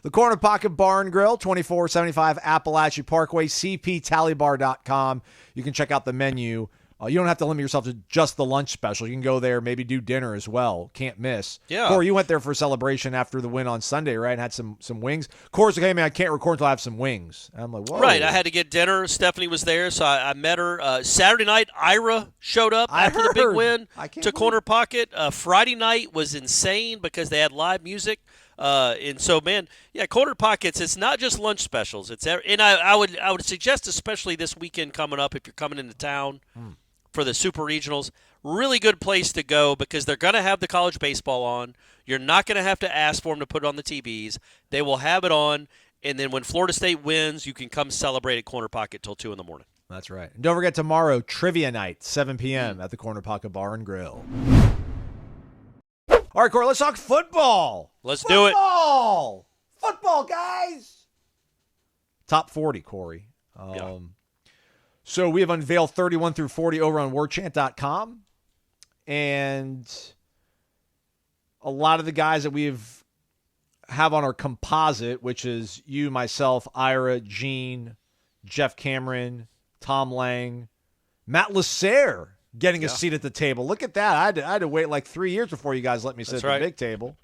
The Corner Pocket Bar and Grill, 2475 Appalachia Parkway, cptallybar.com. You can check out the menu. You don't have to limit yourself to just the lunch special. You can go there, maybe do dinner as well. Can't miss. Yeah. Corey, you went there for a celebration after the win on Sunday, right? And had some wings. Corey's like, hey, man, I can't record until I have some wings. And I'm like, whoa. Right. I had to get dinner. Stephanie was there, so I met her. Saturday night, Ira showed up after the big win to Corner Pocket. Friday night was insane because they had live music. And so, man, yeah, Corner Pockets, it's not just lunch specials. And I would suggest, especially this weekend coming up, if you're coming into town for the Super Regionals, really good place to go because they're going to have the college baseball on. You're not going to have to ask for them to put it on the TVs. They will have it on, and then when Florida State wins, you can come celebrate at Corner Pocket till 2 in the morning. That's right. And don't forget tomorrow, trivia night, 7 p.m. at the Corner Pocket Bar and Grill. All right, Corey, let's talk football. Let's do it. Football, guys. Top 40, Corey. Yeah. So we have unveiled 31 through 40 over on warchant.com. And a lot of the guys that we have on our composite, which is you, myself, Ira, Gene, Jeff Cameron, Tom Lang, Matt Lasser getting a seat at the table. Look at that. I had to wait like 3 years before you guys let me sit at the big table.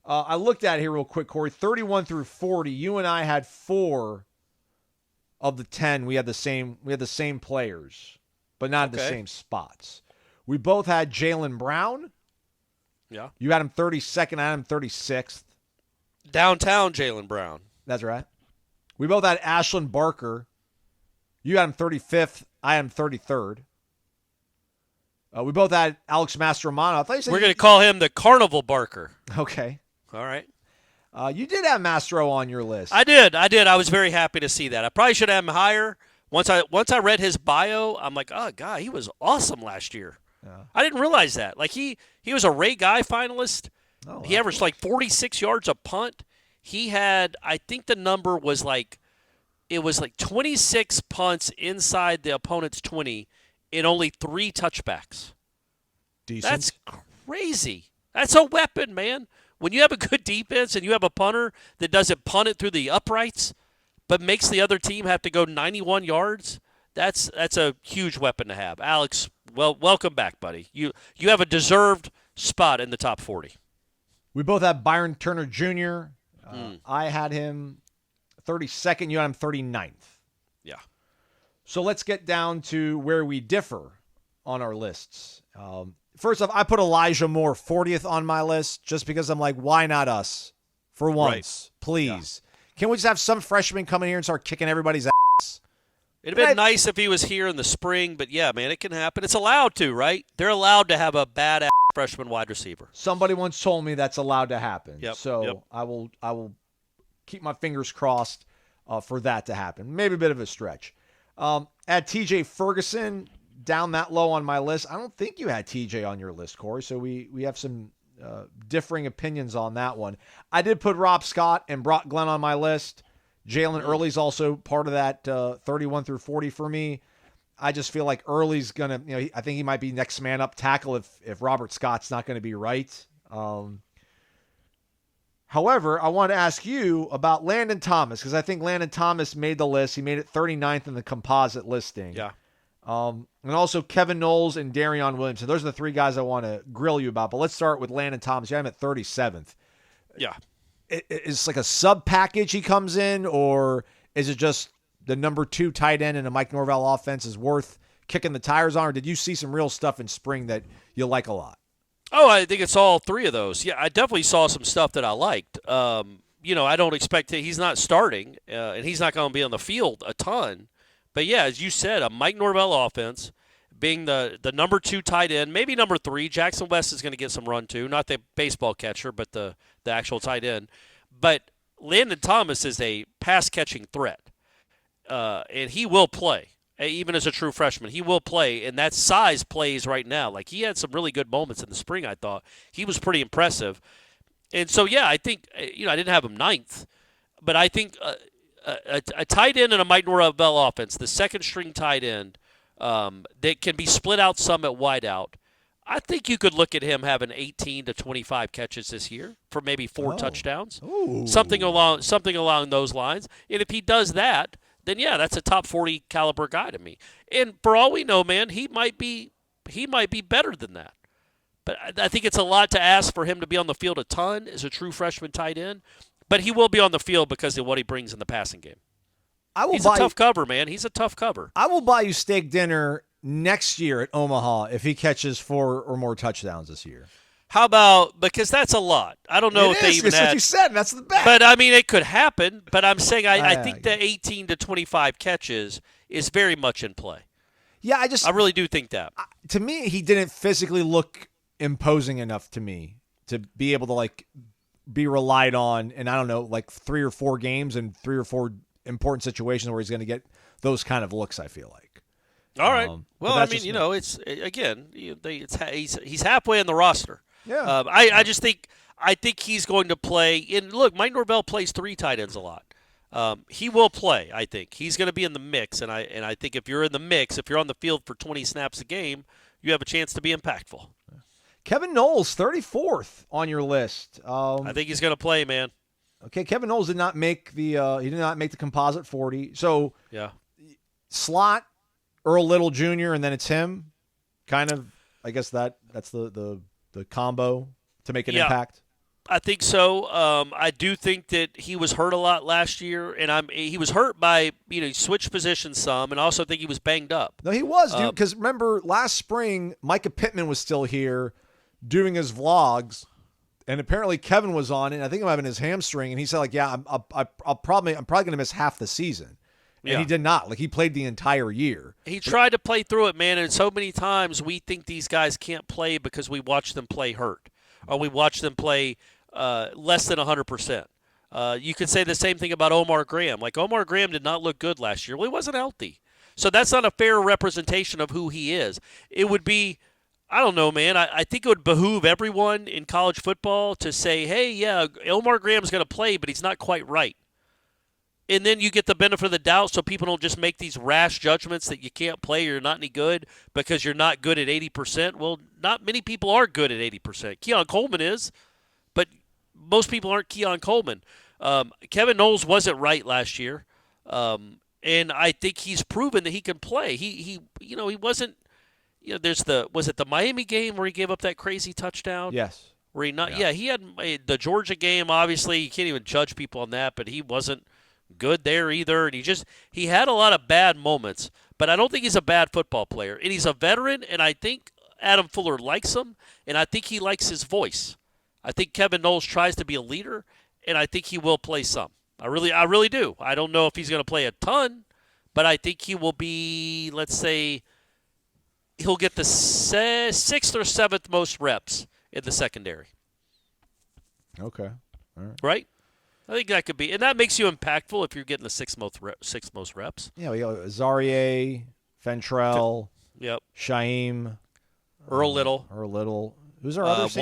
I looked at it here real quick, Corey. 31 through 40. You and I had 4 of the 10. We had the same players, but not in the same spots. We both had Jaylen Brown. Yeah. You had him 32nd. I had him 36th. Downtown Jaylen Brown. That's right. We both had Aslan Barker. You had him 35th. I had him 33rd. We both had Alex Mastromano. I thought you said we're going to call him the Carnival Barker. Okay. All right. You did have Mastro on your list. I did. I was very happy to see that. I probably should have him higher. Once I read his bio, I'm like, oh, God, he was awesome last year. Yeah. I didn't realize that. Like, he was a Ray Guy finalist. Oh, he averaged like 46 yards a punt. He had, I think the number was like, it was like 26 punts inside the opponent's 20 and only 3 touchbacks. Decent. That's crazy. That's a weapon, man. When you have a good defense and you have a punter that doesn't punt it through the uprights but makes the other team have to go 91 yards, that's a huge weapon to have. Alex, well, welcome back, buddy. You have a deserved spot in the top 40. We both had Byron Turner Jr. I had him 32nd. You had him 39th. Yeah. So let's get down to where we differ on our lists. first off, I put Elijah Moore 40th on my list just because I'm like, why not us? For once, please. Yeah. Can we just have some freshman come in here and start kicking everybody's ass? It'd have been nice if he was here in the spring, but yeah, man, it can happen. It's allowed to, right? They're allowed to have a bad freshman wide receiver. Somebody once told me that's allowed to happen. Yep. So I will keep my fingers crossed for that to happen. Maybe a bit of a stretch. At TJ Ferguson, down that low on my list. I don't think you had TJ on your list, Corey, so we have some differing opinions on that one. I did put Rob Scott and Brock Glenn on my list. Jalen Early's also part of that 31 through 40 for me. I just feel like Early's going to, I think he might be next man up tackle if Robert Scott's not going to be right. However, I want to ask you about Landon Thomas because I think Landon Thomas made the list. He made it 39th in the composite listing. Yeah. And also Kevin Noles and Darion Williamson. Those are the three guys I want to grill you about. But let's start with Landon Thomas. You have him at 37th. Yeah. Is like a sub package he comes in, or is it just the number 2 tight end in a Mike Norvell offense is worth kicking the tires on? Or did you see some real stuff in spring that you like a lot? Oh, I think it's all three of those. Yeah, I definitely saw some stuff that I liked. I don't expect he's not starting, and he's not going to be on the field a ton. But, yeah, as you said, a Mike Norvell offense, being the number 2 tight end, maybe number 3. Jackson West is going to get some run too, not the baseball catcher, but the actual tight end. But Landon Thomas is a pass-catching threat, and he will play. Even as a true freshman, he will play, and that size plays right now. Like, he had some really good moments in the spring, I thought. He was pretty impressive. And so, yeah, I think, I didn't have him 9th, but I think a tight end in a Mike Norvell offense, the second-string tight end, that can be split out some at wideout, I think you could look at him having 18 to 25 catches this year for maybe 4 touchdowns, something along those lines. And if he does that, then yeah, that's a top 40 caliber guy to me. And for all we know, man, he might be better than that. But I think it's a lot to ask for him to be on the field a ton as a true freshman tight end. But he will be on the field because of what he brings in the passing game. He's a tough cover, man. He's a tough cover. I will buy you steak dinner next year at Omaha if he catches 4 or more touchdowns this year. How about, because that's a lot. I don't know if they even that's what you said, and that's the bet. But, I mean, it could happen. But I'm saying I think the 18 to 25 catches is very much in play. Yeah, I really do think that. To me, he didn't physically look imposing enough to me to be able to, be relied on in, 3 or 4 games and 3 or 4 important situations where he's going to get those kind of looks, I feel like. All right. Well, I mean, it's again, he's halfway in the roster. Yeah. I think he's going to play. And look, Mike Norvell plays 3 tight ends a lot. He will play. I think he's going to be in the mix, and I think if you're in the mix, if you're on the field for 20 snaps a game, you have a chance to be impactful. Kevin Noles, 34th on your list. I think he's going to play, man. Okay, Kevin Noles did not make the composite 40. So yeah, slot. Earl Little Jr. and then it's him, kind of. I guess that's the combo to make an impact. I think so. I do think that he was hurt a lot last year, and he was hurt by he switched positions some, and also think he was banged up. No, he was, dude. Because remember last spring, Micah Pittman was still here doing his vlogs, and apparently Kevin was on it. And I think I'm having his hamstring, and he said I'm probably going to miss half the season. And he did not. He played the entire year. He tried to play through it, man, and so many times we think these guys can't play because we watch them play hurt or we watch them play less than 100%. You could say the same thing about Omar Graham. Omar Graham did not look good last year. Well, he wasn't healthy. So that's not a fair representation of who he is. It would be, I don't know, man. I think it would behoove everyone in college football to say, hey, yeah, Omar Graham's going to play, but he's not quite right. And then you get the benefit of the doubt so people don't just make these rash judgments that you can't play or you're not any good because you're not good at 80%. Well, not many people are good at 80%. Keon Coleman is, but most people aren't Keon Coleman. Kevin Noles wasn't right last year, and I think he's proven that he can play. He wasn't. Was it the Miami game where he gave up that crazy touchdown? Yes. Where he had the Georgia game. Obviously, you can't even judge people on that, but he wasn't good there either, and he had a lot of bad moments, but I don't think he's a bad football player, and he's a veteran, and I think Adam Fuller likes him, and I think he likes his voice. I think Kevin Noles tries to be a leader, and I think he will play some. I really do. I don't know if he's going to play a ton, but I think he will be, let's say, he'll get the sixth or seventh most reps in the secondary. Okay. All right. Right? I think that could be, and that makes you impactful if you're getting the sixth most reps. Yeah, we got Zarier, Fentrell, Yep. Shaim, Earl Little. Who's our other safety?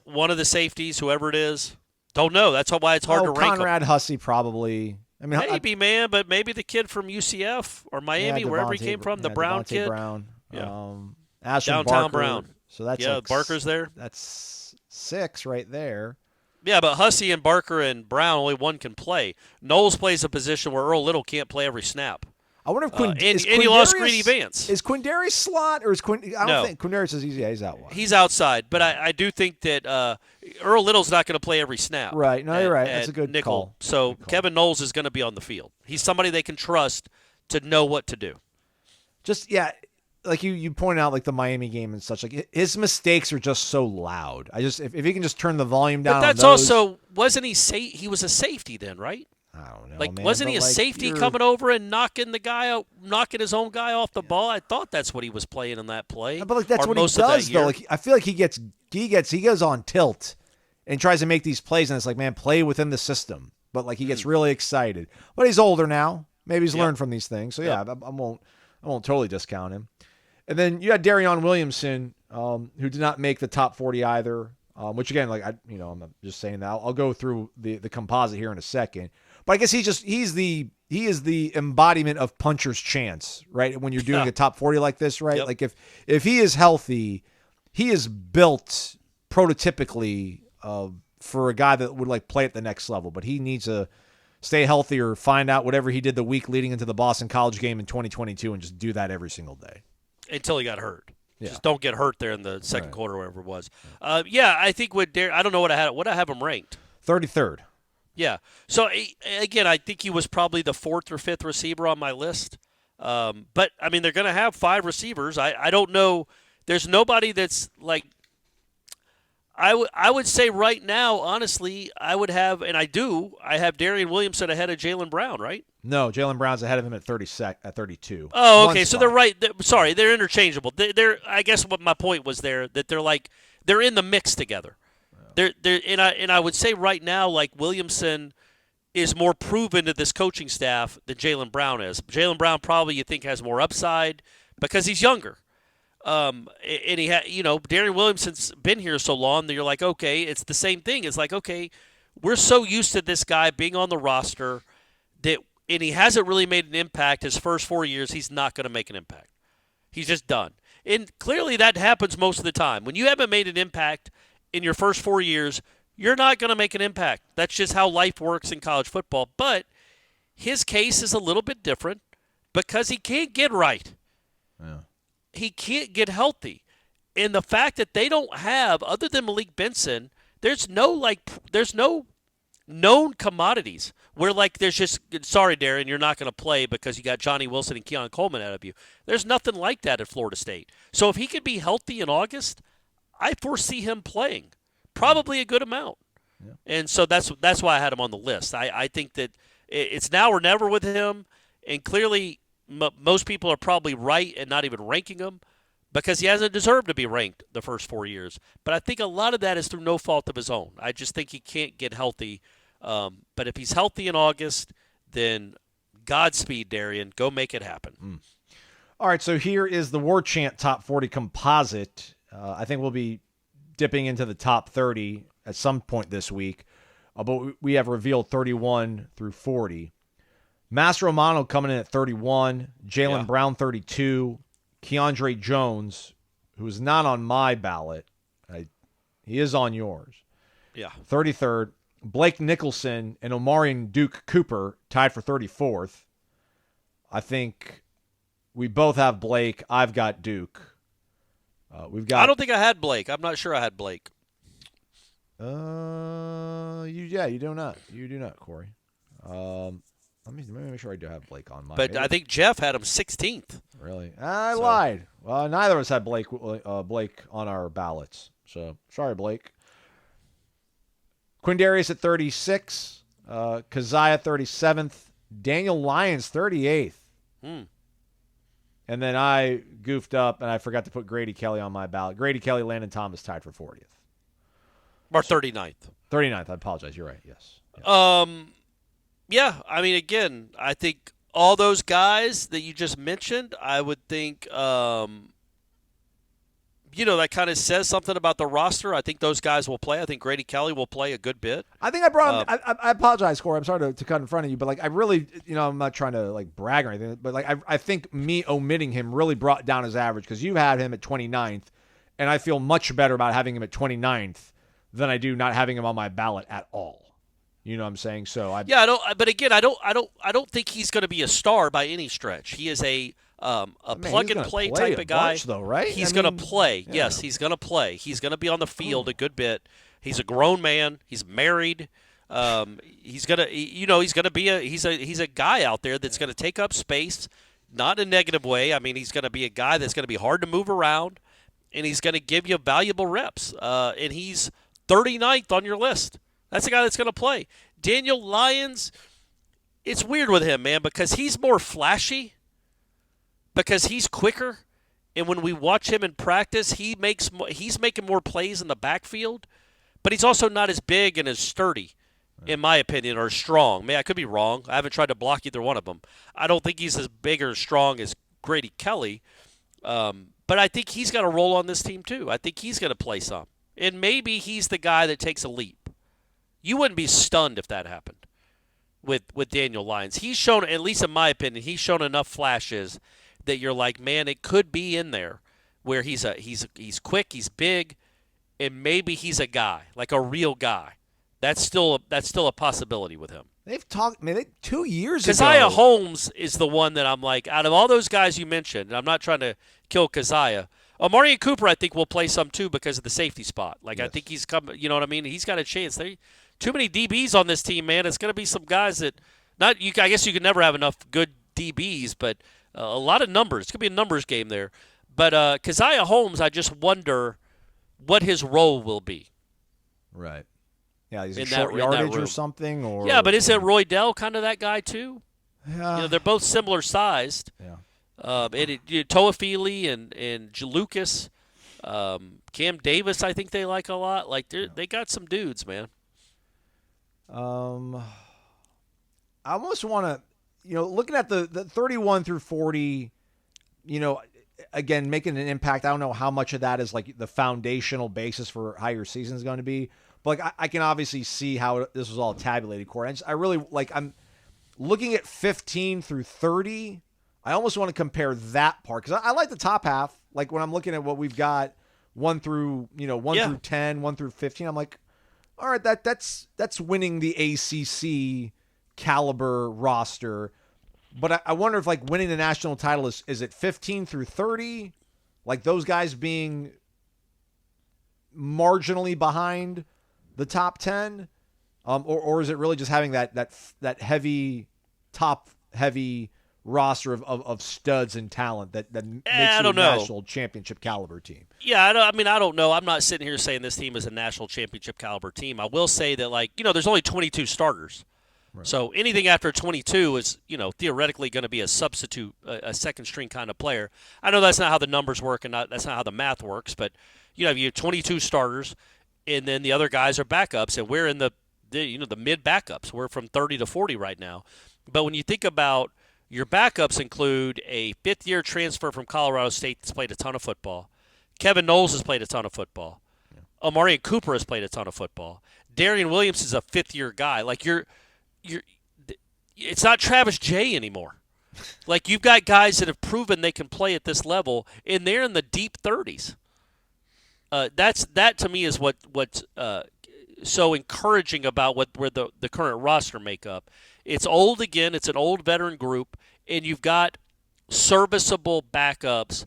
One of the safeties, whoever it is. Don't know. That's why it's hard to rank Conrad them. Hussey probably. I mean, Maybe, man, but maybe the kid from UCF or Miami, wherever he came from, the Brown Devontae kid. Brown. Yeah. Aslan Downtown Barker. Brown. So that's Barker's there. That's 6 right there. Yeah, but Hussey and Barker and Brown, only one can play. Knowles plays a position where Earl Little can't play every snap. I wonder if and you lost Greedy Vance. Is Quindarius slot or is I don't think Quindarius is easy. Yeah, he's out wide. He's outside, but I do think that Earl Little's not going to play every snap. Right. No, you're right. That's a good nickel. call. So Kevin Knowles is going to be on the field. He's somebody they can trust to know what to do. Just like you pointed out, like the Miami game and such. Like his mistakes are just so loud. If he can just turn the volume down. But that's on those, also wasn't he? He was a safety then, right? I don't know. Like, man, wasn't he a but, safety coming over and knocking his own guy off the ball? I thought that's what he was playing in that play. But like that's what he does, though. Like I feel like he goes on tilt and tries to make these plays, and it's like, man, play within the system. But like he gets really excited. But he's older now. Maybe he's learned from these things. So yeah, I won't totally discount him. And then you had Darion Williamson, who did not make the top 40 either. Which again, like I'm just saying that. I'll go through the composite here in a second. But I guess he is the embodiment of puncher's chance, right? When you're doing a top 40 like this, right? Yep. Like if he is healthy, he is built prototypically for a guy that would like play at the next level. But he needs to stay healthy or find out whatever he did the week leading into the Boston College game in 2022 and just do that every single day. Until he got hurt. Yeah. Just don't get hurt there in the second quarter, wherever it was. I think with I don't know what I had. What I have him ranked? 33rd. Yeah. So, again, I think he was probably the 4th or 5th receiver on my list. But, I mean, they're going to have 5 receivers. I don't know. There's nobody that's like – I would say right now, honestly, I would have – and I have Darion Williamson ahead of Jaylen Brown, right? No, Jaylen Brown's ahead of him at 32. Oh, okay. So they're right. They're interchangeable. I guess what my point was there, that they're in the mix together. And I would say right now, like Williamson is more proven to this coaching staff than Jaylen Brown is. Jaylen Brown probably you think has more upside because he's younger. And he Darion Williamson's been here so long that you're like, okay, it's the same thing. It's like, okay, we're so used to this guy being on the roster and he hasn't really made an impact his first 4 years. He's not going to make an impact. He's just done. And clearly that happens most of the time. When you haven't made an impact in your first 4 years, you're not going to make an impact. That's just how life works in college football. But his case is a little bit different because he can't get right. Yeah. He can't get healthy. And the fact that they don't have, other than Malik Benson, there's no known commodities where like there's just, sorry, Darren, you're not going to play because you got Johnny Wilson and Keon Coleman out of you. There's nothing like that at Florida State. So if he could be healthy in August, I foresee him playing probably a good amount. Yeah. And so that's why I had him on the list. I think that it's now or never with him, and clearly most people are probably right and not even ranking him because he hasn't deserved to be ranked the first 4 years. But I think a lot of that is through no fault of his own. I just think he can't get healthy. But if he's healthy in August, then Godspeed, Darian. Go make it happen. All right, so here is the Warchant Top 40 composite. I think we'll be dipping into the top 30 at some point this week. But we have revealed 31 through 40. Master Romano coming in at 31. Jaylen Brown, 32. Keandre Jones, who is not on my ballot. He is on yours. Yeah. 33rd. Blake Nicholson and Omarion Duke Cooper tied for 34th. I think we both have Blake. I've got Duke. I don't think I had Blake. I'm not sure I had Blake. You do not. You do not, Corey. Let me make sure I do have Blake on mine. But I think Jeff had him 16th. Really? I lied. Well, neither of us had Blake on our ballots. So, sorry, Blake. Quindarius at 36. Keziah 37th. Daniel Lyons 38th. And then I goofed up, and I forgot to put Grady Kelly on my ballot. Grady Kelly, Landon Thomas tied for 40th. Or 39th. 39th. I apologize. You're right. Yes. Yeah, I mean, again, I think all those guys that you just mentioned, I would think, that kind of says something about the roster. I think those guys will play. I think Grady Kelly will play a good bit. I think I brought him. I apologize, Corey. I'm sorry to cut in front of you, but I really, I'm not trying to brag or anything, but I think me omitting him really brought down his average because you had him at 29th, and I feel much better about having him at 29th than I do not having him on my ballot at all. You know what I'm saying? So I don't. But again, I don't think he's going to be a star by any stretch. He is a plug and play type of guy. Though, right? He's going to play. Yeah. Yes, he's going to play. He's going to be on the field a good bit. He's a grown man. He's married. He's gonna be he's a guy out there that's going to take up space, not in a negative way. I mean, he's going to be a guy that's going to be hard to move around, and he's going to give you valuable reps. And he's 39th on your list. That's a guy that's going to play. Daniel Lyons, it's weird with him, man, because he's more flashy, because he's quicker, and when we watch him in practice, he's making more plays in the backfield, but he's also not as big and as sturdy, in my opinion, or strong. Man, I could be wrong. I haven't tried to block either one of them. I don't think he's as big or strong as Grady Kelly, but I think he's got a role on this team too. I think he's going to play some, and maybe he's the guy that takes a leap. You wouldn't be stunned if that happened with Daniel Lyons. He's shown, at least in my opinion, he's shown enough flashes that you're like, man, it could be in there where he's quick, he's big, and maybe he's a guy, like a real guy. That's still a possibility with him. They've talked, 2 years ago. Keziah Holmes is the one that I'm like, out of all those guys you mentioned, and I'm not trying to kill Keziah. Amari Cooper, I think, will play some too because of the safety spot. Yes. I think he's come. You know what I mean? He's got a chance. Too many DBs on this team, man. It's going to be some guys that I guess you can never have enough good DBs, but a lot of numbers. It's going to be a numbers game there. But Keziah Holmes, I just wonder what his role will be. Right. Yeah, he's in short yardage or something. Or yeah, but isn't Roy Dell kind of that guy too? Yeah. They're both similar sized. Yeah. Toafili and Lucas, Cam Davis, I think they like a lot. They got some dudes, man. I almost want to, looking at the 31 through 40, again, making an impact. I don't know how much of that is the foundational basis for how your season is going to be. But I can obviously see how this was all tabulated, Corey. I really I'm looking at 15 through 30. I almost want to compare that part because I like the top half. Like when I'm looking at what we've got 1 through, 1 through 10, 1 through 15, I'm like, all right, that's winning the ACC caliber roster. But I wonder if winning the national title is it 15 through 30, those guys being marginally behind the top 10, or is it really just having that heavy top heavy roster of studs and talent that makes you a national championship caliber team? Yeah, I don't know. I'm not sitting here saying this team is a national championship caliber team. I will say that, there's only 22 starters. Right. So anything after 22 is, theoretically going to be a substitute, a second-string kind of player. I know that's not how the numbers work and that's not how the math works, but, you have 22 starters, and then the other guys are backups, and we're in the mid-backups. We're from 30 to 40 right now. But when you think about your backups include a fifth-year transfer from Colorado State that's played a ton of football. Kevin Noles has played a ton of football. Yeah. Amari Cooper has played a ton of football. Darian Williams is a fifth-year guy. It's not Travis Jay anymore. You've got guys that have proven they can play at this level, and they're in the deep 30s. That to me is what's so encouraging about where the current roster makeup. It's old again. It's an old veteran group, and you've got serviceable backups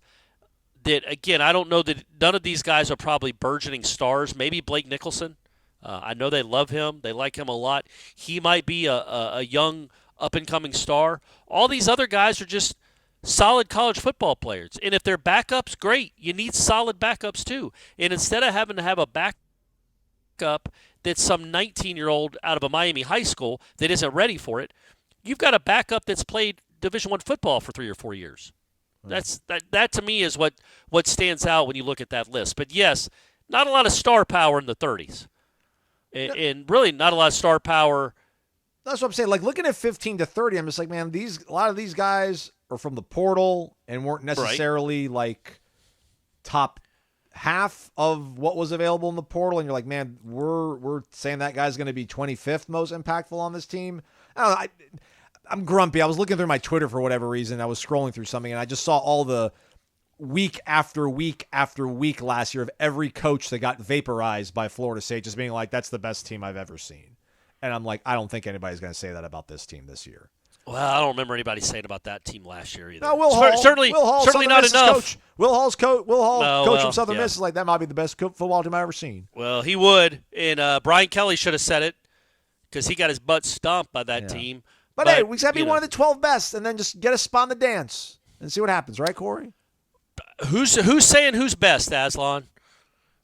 that, again, I don't know that none of these guys are probably burgeoning stars. Maybe Blake Nicholson. I know they love him. They like him a lot. He might be a young up-and-coming star. All these other guys are just solid college football players. And if they're backups, great. You need solid backups too. And instead of having to have a backup that's some 19-year-old out of a Miami high school that isn't ready for it, you've got a backup that's played Division I football for 3 or 4 years. That to me is what stands out when you look at that list. But yes, not a lot of star power in the 30s. And really not a lot of star power. That's what I'm saying. Like, looking at 15 to 30, I'm just like, man, a lot of these guys are from the portal and weren't necessarily like top half of what was available in the portal. And you're like, man, we're saying that guy's going to be 25th most impactful on this team. I don't know. I'm grumpy. I was looking through my Twitter for whatever reason. I was scrolling through something, and I just saw all the week after week after week last year of every coach that got vaporized by Florida State just being like, that's the best team I've ever seen. And I'm like, I don't think anybody's going to say that about this team this year. Well, I don't remember anybody saying about that team last year either. No, Will Hall, certainly not enough. Coach. Will Hall, coach from Southern Miss, is like, that might be the best football team I've ever seen. Well, he would. And Brian Kelly should have said it because he got his butt stomped by that team. But hey, we got to be one of the 12 best and then just get a spot in the dance and see what happens, right, Corey? Who's saying who's best, Aslan?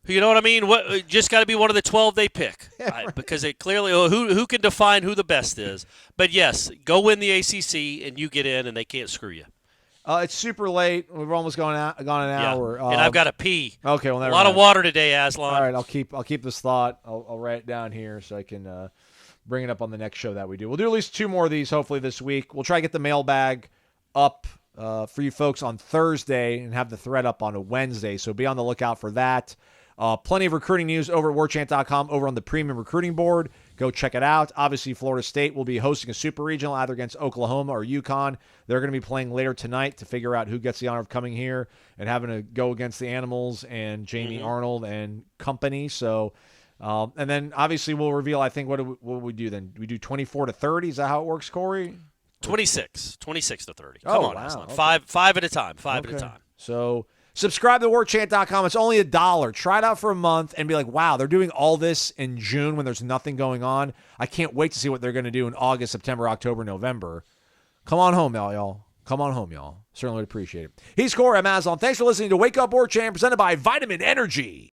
You know what I mean? Just got to be one of the 12 they pick, right? Because it clearly who can define who the best is. But yes, go win the ACC and you get in, and they can't screw you. It's super late. We've almost gone an hour. And I've got to pee. Okay, well, a lot of water today, Aslan. All right, I'll keep this thought. I'll write it down here so I can bring it up on the next show that we do. We'll do at least 2 more of these hopefully this week. We'll try to get the mailbag up for you folks on Thursday and have the thread up on a Wednesday. So be on the lookout for that. Plenty of recruiting news over at warchant.com over on the premium recruiting board. Go check it out. Obviously, Florida State will be hosting a super regional either against Oklahoma or UConn. They're going to be playing later tonight to figure out who gets the honor of coming here and having to go against the Animals and Jamie Arnold and company. So, and then obviously we'll reveal, I think, what we do then? We do 24 to 30? Is that how it works, Corey? 26 to 30. Come on, wow. Aslan. Okay. Five at a time. Five at a time. So subscribe to warchant.com. It's only $1. Try it out for a month and be like, wow, they're doing all this in June when there's nothing going on. I can't wait to see what they're going to do in August, September, October, November. Come on home, y'all. Come on home, y'all. Certainly would appreciate it. He's Corey. I'm Aslan. Thanks for listening to Wake Up Warchant, presented by Vitamin Energy.